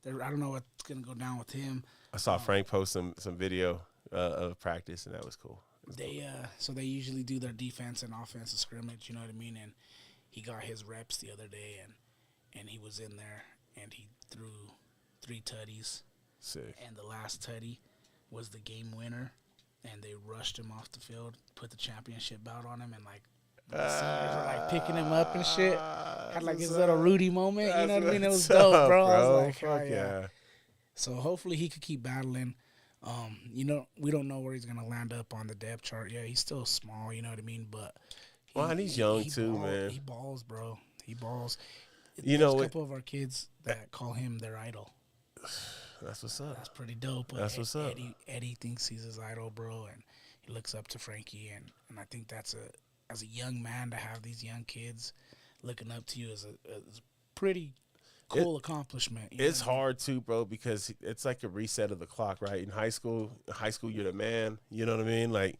I don't know what's gonna go down with him. I saw Frank post some video of practice, and that was cool. They usually do their defense and offensive scrimmage, you know what I mean? And he got his reps the other day, and he was in there, and he threw 3 tutties. Sick. And the last tutty was the game winner, and they rushed him off the field, put the championship belt on him, and the seniors were like picking him up and shit. Had like his little Rudy moment, you know what I mean? It was dope, bro. I was like, fuck yeah. So hopefully he could keep battling. We don't know where he's gonna land up on the depth chart. Yeah, he's still small, you know what I mean? But and he's young too, man. He balls, bro. He balls. There's a couple of our kids that call him their idol. That's what's up. That's pretty dope. That's what's up. Eddie thinks he's his idol, bro, and he looks up to Frankie, and I think that's as a young man to have these young kids looking up to you is a pretty cool accomplishment. It's hard too, bro, because it's like a reset of the clock, right? In high school, you're the man. You know what I mean? Like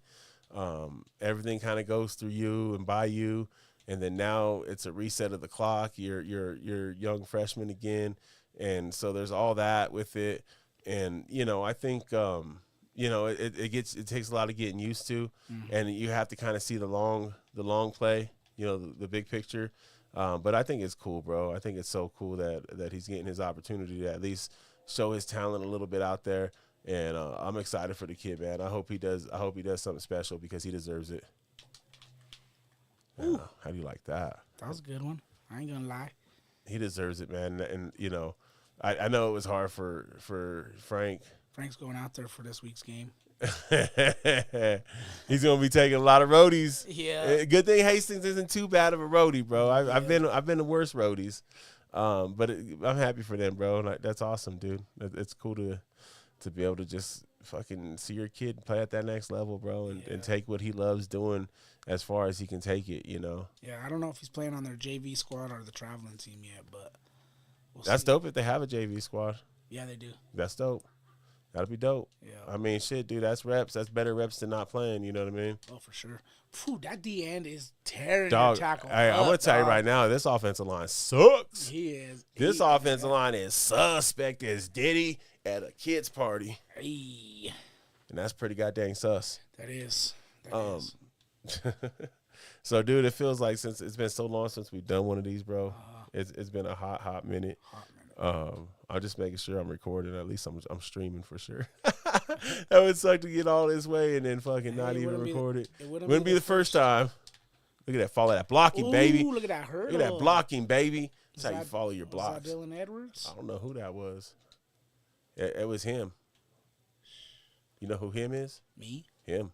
everything kind of goes through you and by you, and then now it's a reset of the clock. You're young freshman again, and so there's all that with it. And I think it takes a lot of getting used to, and you have to kind of see the long play, the big picture. But I think it's cool, bro. I think it's so cool that he's getting his opportunity to at least show his talent a little bit out there. And I'm excited for the kid, man. I hope he does something special because he deserves it. How do you like that? That was a good one. I ain't gonna lie. He deserves it, man. And I know it was hard for Frank. Frank's going out there for this week's game. He's gonna be taking a lot of roadies. Yeah. Good thing Hastings isn't too bad of a roadie, bro. I've been to worse roadies, but I'm happy for them, bro. Like, that's awesome, dude. It's cool to be able to just fucking see your kid play at that next level, bro, and take what he loves doing as far as he can take it. Yeah, I don't know if he's playing on their JV squad or the traveling team yet, but that's dope if they have a JV squad. Yeah, they do. That's dope. That'll be dope. Yeah. I mean, shit, dude, that's reps. That's better reps than not playing. You know what I mean? Oh, for sure. Phew, that D end is tearing dog, your tackle. I'm going to tell you right now, this offensive line sucks. He is. This offensive line is suspect as Diddy at a kid's party. Hey. And that's pretty goddamn sus. That is. So, dude, it feels like since it's been so long since we've done one of these, bro. It's been a hot minute. I'm just making sure I'm recording. At least I'm streaming for sure. That would suck to get all this way and then fucking not even record it. It wouldn't be the first time. Look at that follow that blocking, baby. Ooh, look at that hurdle. Look at that blocking, baby. Is That's how you follow your Was blocks. that Dylan Edwards? I don't know who that was. It was him. You know who him is? Me? Him.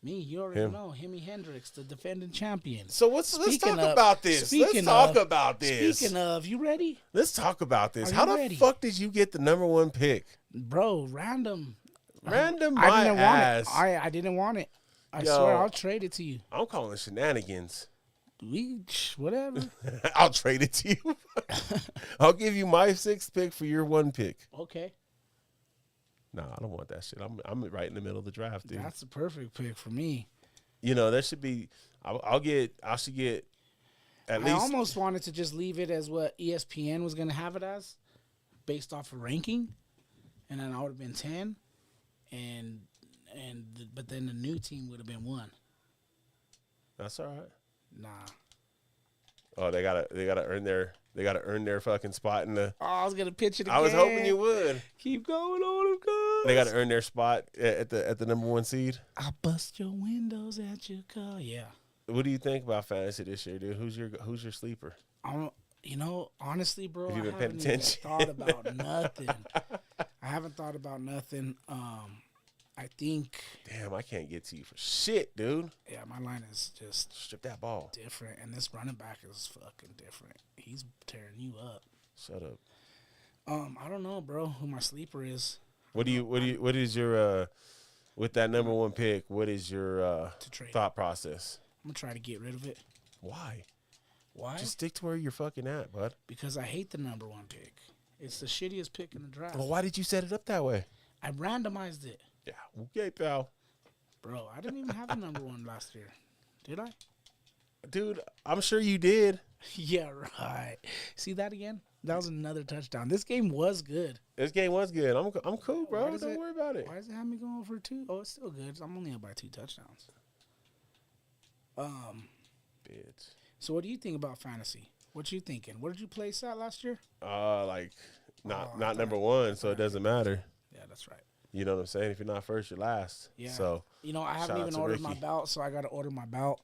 Me, you already know. Himi Hendrix, the defending champion. So let's talk about this. Let's talk about this. Speaking of, you ready? Let's talk about this. How ready? the fuck did you get the number one pick? Bro, random. Random I my didn't ass. want it. I didn't want it. I Yo, swear, I'll trade it to you. I'm calling shenanigans. Whatever. I'll trade it to you. I'll give you my 6th pick for your 1 pick. Okay. No, I don't want that shit. I'm right in the middle of the draft, dude. That's the perfect pick for me. You know, there should be. I should get at least. I almost wanted to just leave it as what ESPN was going to have it as, based off of ranking, and then I would have been 10, but then the new team would have been 1. That's all right. Nah. Oh, they gotta earn their fucking spot in the. Oh, I was gonna pitch it again. I was hoping you would. Keep going on them, guys. They gotta earn their spot at the number 1 seed. I'll bust your windows at your car. Yeah. What do you think about fantasy this year, dude? Who's your sleeper? Honestly, bro, Have you been I paying haven't even attention? thought about nothing. I haven't thought about nothing. I think. Damn, I can't get to you for shit, dude. Yeah, my line is just Strip that ball. different, and this running back is fucking different. He's tearing you up. Shut up. I don't know, bro, who my sleeper is. What is your with that number 1 pick? What is your To trade. thought process? I'm gonna try to get rid of it. Why? Why? Just stick to where you're fucking at, bud. Because I hate the number 1 pick. It's the shittiest pick in the draft. Well, why did you set it up that way? I randomized it. Yeah, okay, pal. Bro, I didn't even have the number 1 last year. Did I? Dude, I'm sure you did. Yeah, right. See that again? That was another touchdown. This game was good. This game was good. I'm cool, bro. Why Don't worry about it. Why does it have me going for 2? Oh, it's still good. I'm only up by 2 touchdowns. Bitch. So what do you think about fantasy? What you thinking? Where did you place at last year? Like not number 1, so it doesn't matter. Yeah, that's right. You know what I'm saying? If you're not first, you're last. Yeah. So I haven't shout out even to ordered my Ricky. belt, so I got to order my belt.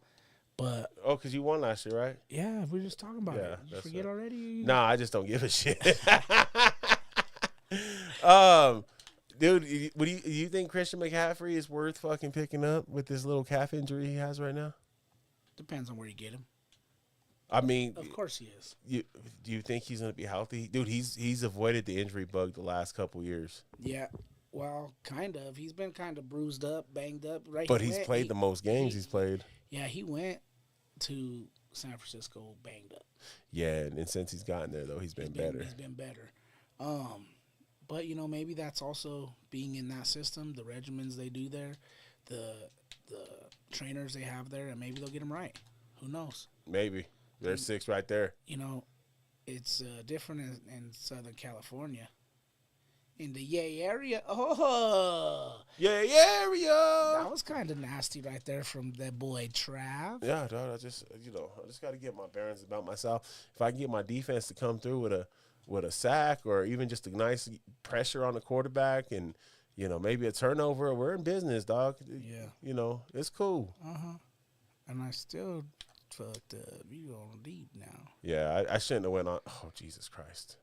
But because you won last year, right? yeah, we're just talking about Yeah, it. Did you that's forget right. already? Nah, I just don't give a shit. Dude, you think Christian McCaffrey is worth fucking picking up with this little calf injury he has right now? Depends on where you get him. I mean, Of course he is. do you think he's gonna be healthy, dude? He's avoided the injury bug the last couple years, Yeah. Well, kind of. He's been kind of bruised up, banged up, right? but he's played the most games he's played. Yeah, he went to San Francisco banged up. Yeah, and since he's gotten there though, he's been better. He's been better. But maybe that's also being in that system, the regimens they do there, the trainers they have there, and maybe they'll get him right. Who knows? Maybe there's 6 right there. It's different in Southern California. In the Yay area. Oh, Yeah, that was kind of nasty right there from that boy Trav. Yeah, dog. I just got to get my bearings about myself. If I can get my defense to come through with a sack or even just a nice pressure on the quarterback and maybe a turnover, we're in business, dog. Yeah. It's cool. And I still fucked up. You on deep now. Yeah, I shouldn't have went on. Oh, Jesus Christ.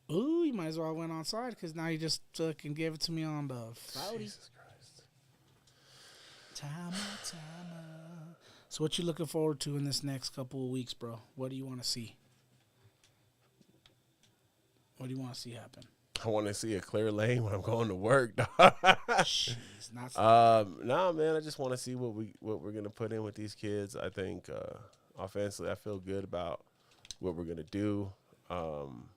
Ooh, you might as well went onside because now you just fucking gave it to me on the 40. Jesus Christ. Time. So what you looking forward to in this next couple of weeks, bro? What do you want to see? What do you want to see happen? I want to see a clear lane when I'm going to work, dog. Jeez, Nah, man. I just want to see what we're gonna put in with these kids. I think offensively, I feel good about what we're gonna do. I'm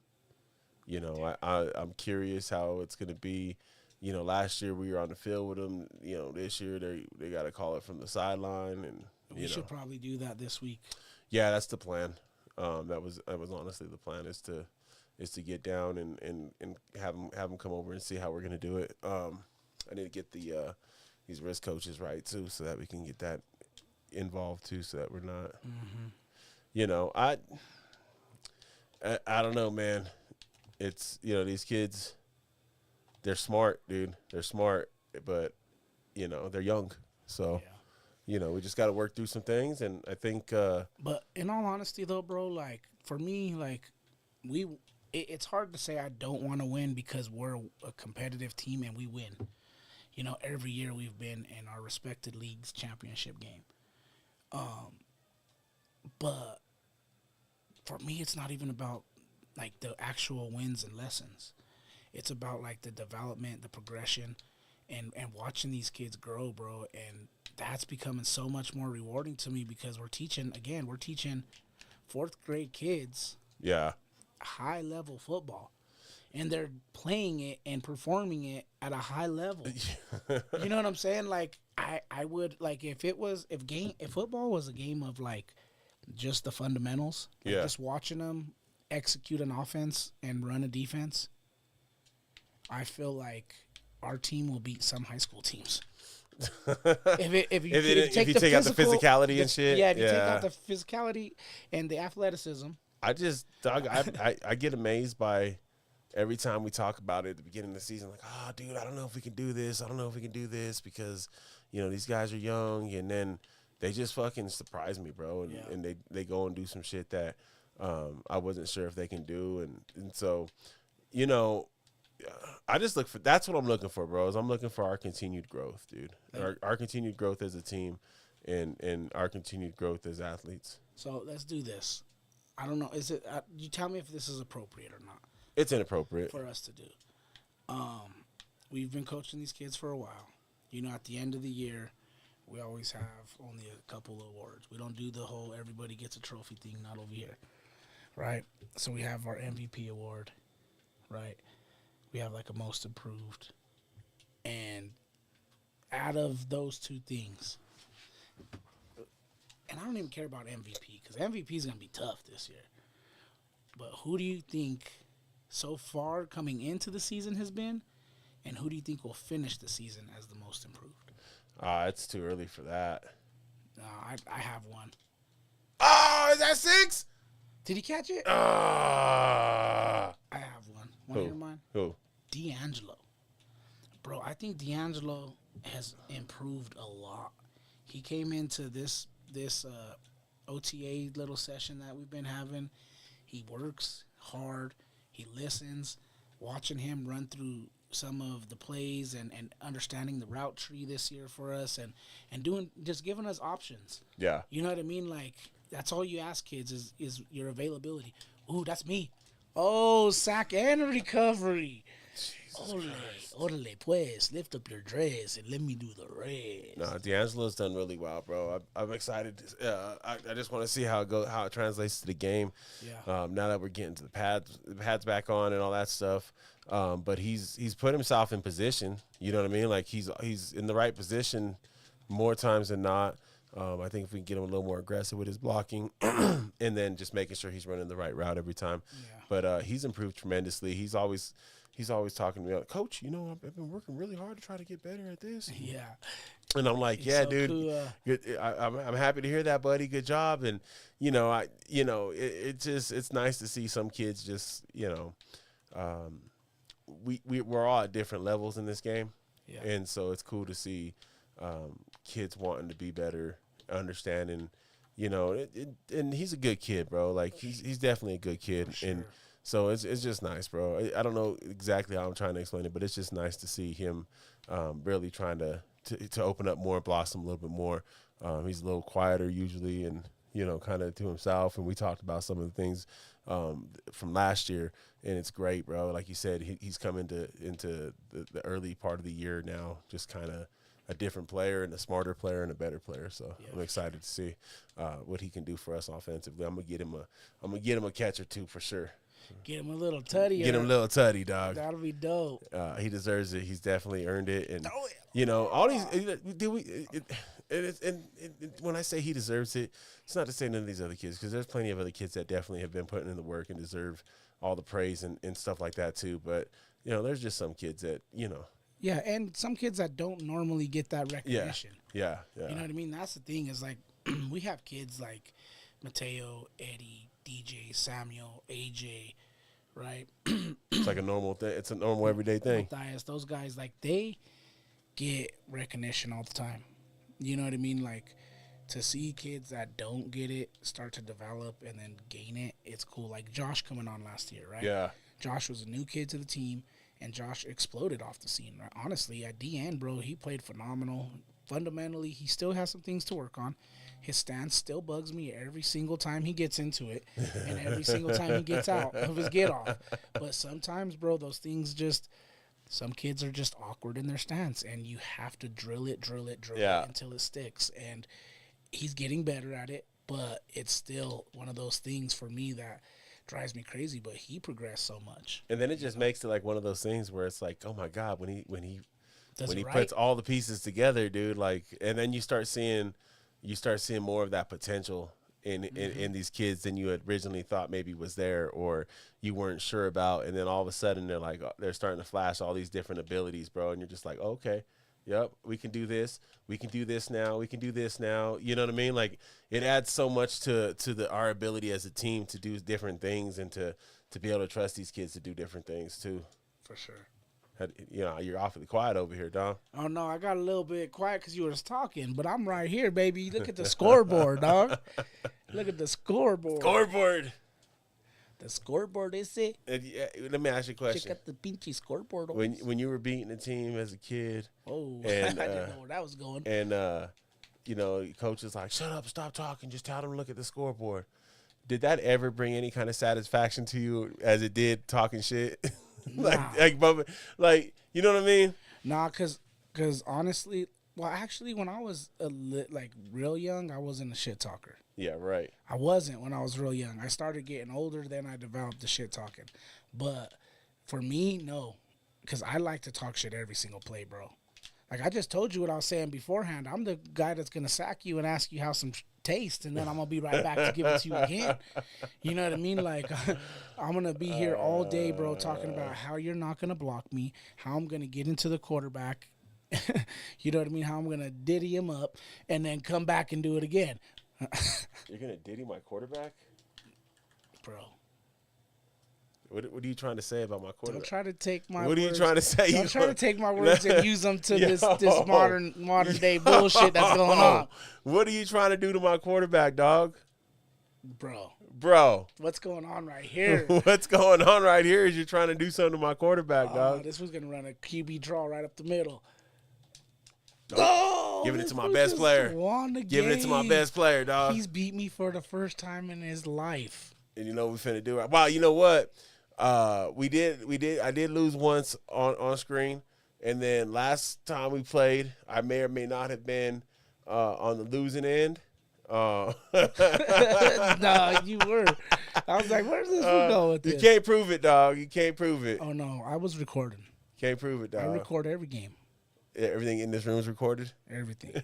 curious how it's gonna be. Last year we were on the field with them. This year they got to call it from the sideline, and we should probably do that this week. Yeah, that's the plan. That was honestly the plan is to get down and have them come over and see how we're gonna do it. I need to get these risk coaches right too, so that we can get that involved too, so that we're not. I don't know, man. It's these kids, they're smart, dude. They're smart, but they're young, so we just got to work through some things, and I think But in all honesty, though, bro, like for me, like we, it's hard to say I don't want to win because we're a competitive team and we win. You know, every year we've been in our respected leagues championship game. But for me, it's not even about like the actual wins and lessons. It's about like the development, the progression, and watching these kids grow, bro. And that's becoming so much more rewarding to me because we're teaching fourth grade kids yeah, high level football. And they're playing it and performing it at a high level. You know what I'm saying? Like I would like if football was a game of like just the fundamentals, like yeah. just watching them execute an offense and run a defense, I feel like our team will beat some high school teams. If you take out the physicality and shit, yeah, if you take out the physicality and the athleticism, I just, dog, I get amazed by every time we talk about it at the beginning of the season, like, oh, dude, I don't know if we can do this. I don't know if we can do this because, these guys are young, and then they just fucking surprise me, bro, and they go and do some shit that I wasn't sure if they can do, and so, I just that's what I'm looking for, bro. Is I'm looking for our continued growth, dude. Our continued growth as a team, and our continued growth as athletes. So let's do this. I don't know. Is it? You tell me if this is appropriate or not It's inappropriate. for us to do. We've been coaching these kids for a while. You know, at the end of the year, we always have only a couple of awards. We don't do the whole everybody gets a trophy thing, not over here, right? So we have our MVP award, right? We have like a most improved. And out of those two things, and I don't even care about MVP because MVP is going to be tough this year. But who do you think so far coming into the season has been, and who do you think will finish the season as the most improved? It's too early for that. I have one. Oh, is that 6? Did he catch it? Ah. I have one. Want to hear mine? Who? D'Angelo. Bro, I think D'Angelo has improved a lot. He came into this OTA little session that we've been having. He works hard. He listens. Watching him run through some of the plays and understanding the route tree this year for us and just giving us options. Yeah. You know what I mean? Like, that's all you ask kids is your availability. Ooh, that's me. Oh, sack and recovery. Orale, pues, lift up your dress and let me do the rest. No, D'Angelo's done really well, bro. I'm excited. I just want to see how it translates to the game. Yeah. Now that we're getting to the pads back on and all that stuff. But he's put himself in position. You know what I mean? Like he's in the right position more times than not. I think if we can get him a little more aggressive with his blocking, and then just making sure he's running the right route every time. Yeah. But he's improved tremendously. He's always talking to me, like, Coach, I've been working really hard to try to get better at this. Yeah. And I'm like, He's yeah, so dude, cool, good. I'm happy to hear that, buddy. Good job. And it's nice to see some kids just, we're all at different levels in this game, Yeah. and so it's cool to see kids wanting to be better, understanding, and he's a good kid, bro. Like he's definitely a good kid, Sure. and so it's just nice, bro. I don't know exactly how I'm trying to explain it, but it's just nice to see him really trying to open up more, blossom a little bit more. He's a little quieter usually, and kind of to himself. And we talked about some of the things from last year, and it's great, bro. Like you said, he's come into the early part of the year now, just kind of a different player and a smarter player and a better player. So Yeah. I'm excited to see what he can do for us offensively. I'm gonna get him a catch or two for sure. Get him a little tutty. Get him a little tutty, dog. That'll be dope. He deserves it. He's definitely earned it, and Oh, all these. Do we? And when I say he deserves it, it's not to say none of these other kids, because there's plenty of other kids that definitely have been putting in the work and deserve all the praise and stuff like that too. But there's just some kids that yeah, and some kids that don't normally get that recognition. Yeah. You know what I mean? That's the thing is like we have kids like Mateo, Eddie, DJ, Samuel, AJ, right? It's like a normal thing. It's a normal everyday thing. Matthias, those guys, like they get recognition all the time. You know what I mean? Like, to see kids that don't get it start to develop and then gain it, it's cool. Like Josh coming on last year, right? Yeah. Josh was a new kid to the team, and Josh exploded off the scene. Right? Honestly, at the end, bro, he played phenomenal. Fundamentally, he still has some things to work on. His stance still bugs me every single time he gets into it, and every single time he gets out of his get off. But sometimes, bro, those things just. Some kids are just awkward in their stance, and you have to drill it until it sticks. And he's getting better at it, but it's still one of those things for me that drives me crazy. But he progressed so much, And then it just makes it like one of those things where it's like, oh my God, when he does it right. puts all the pieces together, dude, like, and then you start seeing more of that potential in these kids than you had originally thought maybe was there or you weren't sure about, and then all of a sudden they're starting to flash all these different abilities, bro, and you're just like, oh, okay, yep, we can do this now, we can do this now, you know what I mean? Like, it adds so much to our ability as a team to do different things and to be able to trust these kids to do different things too. For sure. You know, you're awfully quiet over here, Dom. Oh no, I got a little bit quiet because you were talking, but I'm right here, baby. Look at the scoreboard, dog. Look at the scoreboard. The scoreboard is it? Let me ask you a question. Check out the pinchy scoreboard. When you were beating the team as a kid, oh, and, I didn't know where that was going. And you know, coach is like, "Shut up, stop talking, just tell them to look at the scoreboard." Did that ever bring any kind of satisfaction to you as it did talking shit? like, you know what I mean? Nah, cause honestly, well, actually, when I was real young, I wasn't a shit talker. Yeah, right. I wasn't when I was real young. I started getting older, then I developed the shit talking. But for me, no, because I like to talk shit every single play, bro. Like I just told you what I was saying beforehand. I'm the guy that's gonna sack you and ask you how some taste, and then I'm gonna be right back to give it to you again. You know what I mean? Like I'm gonna be here all day, bro, talking about how you're not gonna block me, how I'm gonna get into the quarterback. You know what I mean? How I'm gonna diddy him up, and then come back and do it again. You're gonna diddy my quarterback, bro. What are you trying to say about my quarterback? Don't try to take my What words. are you trying to say? Don't try to take my words and use them to this modern day bullshit that's going on. What are you trying to do to my quarterback, dog? Bro. What's going on right here? What's going on right here is you're trying to do something to my quarterback, dog. This was going to run a QB draw right up the middle. Oh, giving it to my best player. Giving it to my best player, dog. He's beat me for the first time in his life. And you know what we finna do? Wow, you know what? I did lose once on screen, and then last time we played, I may or may not have been on the losing end. No, you were. I was like, where's this going with this? You can't prove it, dog. You can't prove it. Oh no, I was recording. Can't prove it, dog. I record every game. Everything in this room is recorded? Everything.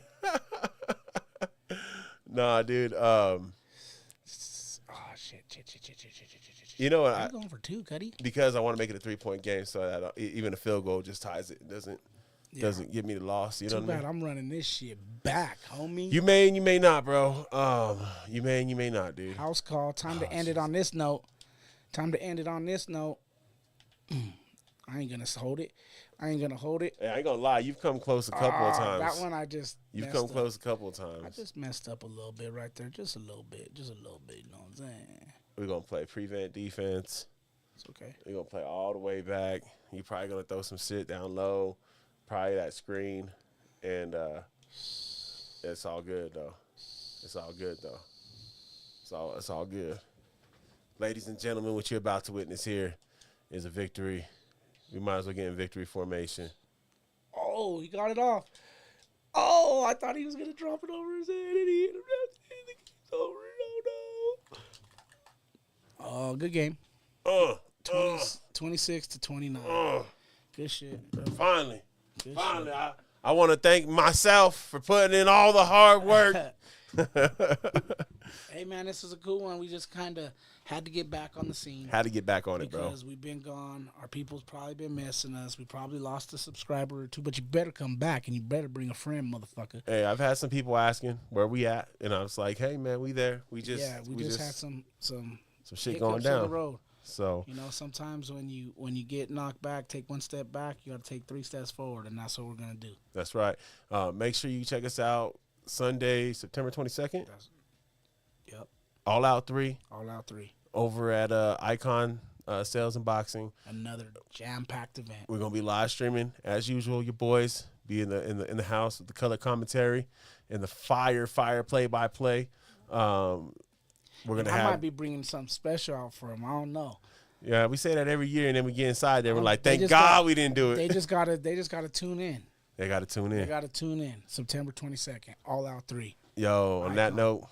Nah, dude. Shit. You know what? I'm going for 2, Cuddy. Because I want to make it a 3-point game, so that even a field goal just ties it. Doesn't give me the loss. You know what I mean? I'm running this shit back, homie. You may and you may not, bro. You may and you may not, dude. House call. Time to end it on this note. I ain't gonna hold it. Hey, I ain't gonna lie. You've come close a couple of times. That one I just You've come close a couple of times. I just messed up a little bit right there. Just a little bit. You know what I'm saying? We're gonna play prevent defense. It's okay. We're gonna play all the way back. You're probably gonna throw some shit down low, probably that screen, and it's all good though. It's all good. Ladies and gentlemen, what you're about to witness here is a victory. We might as well get in victory formation. Oh, he got it off. Oh, I thought he was going to drop it over his head, and he hit him. Over. Oh, good game. 26 to 29. Good shit. Finally. I want to thank myself for putting in all the hard work. Hey, man, this was a cool one. We just kind of had to get back on the scene. Had to get back on it, bro. Because we've been gone. Our people's probably been missing us. We probably lost a subscriber or two, but you better come back, and you better bring a friend, motherfucker. Hey, I've had some people asking where we at, and I was like, hey, man, we there. We just had some shit going down. On the road. So, you know, sometimes when you get knocked back, take one step back, you got to take 3 steps forward, and that's what we're going to do. That's right. Make sure you check us out Sunday, September 22nd. Yep. All Out 3. All Out 3. Over at Icon Sales and Boxing. Another jam-packed event. We're gonna be live streaming as usual. Your boys be in the house with the color commentary and the fire play-by-play. We're gonna I have. might be bringing something special out for them. I don't know. Yeah, we say that every year, and then we get inside there. We're like, They thank just God got- we didn't do it. They just gotta tune in. They got to tune They in. gotta tune in. September 22nd. All Out 3. Yo, on that note,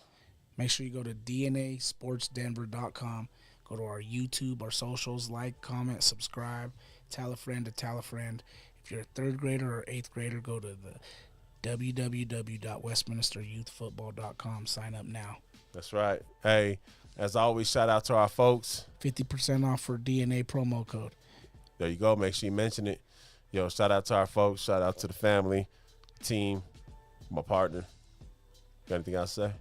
Make sure you go to dnasportsdenver.com. Go to our YouTube, our socials, like, comment, subscribe, tell a friend to tell a friend. If you're a third grader or eighth grader, go to the www.westminsteryouthfootball.com. Sign up now. that's right. Hey, as always, shout out to our folks. 50% off for DNA promo code. There you go. Make sure you mention it. Yo, shout out to our folks. Shout out to the family, team, my partner. Got anything else to say?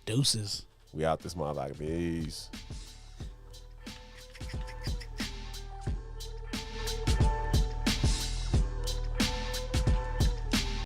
Deuces. We out this motherfucker. Peace.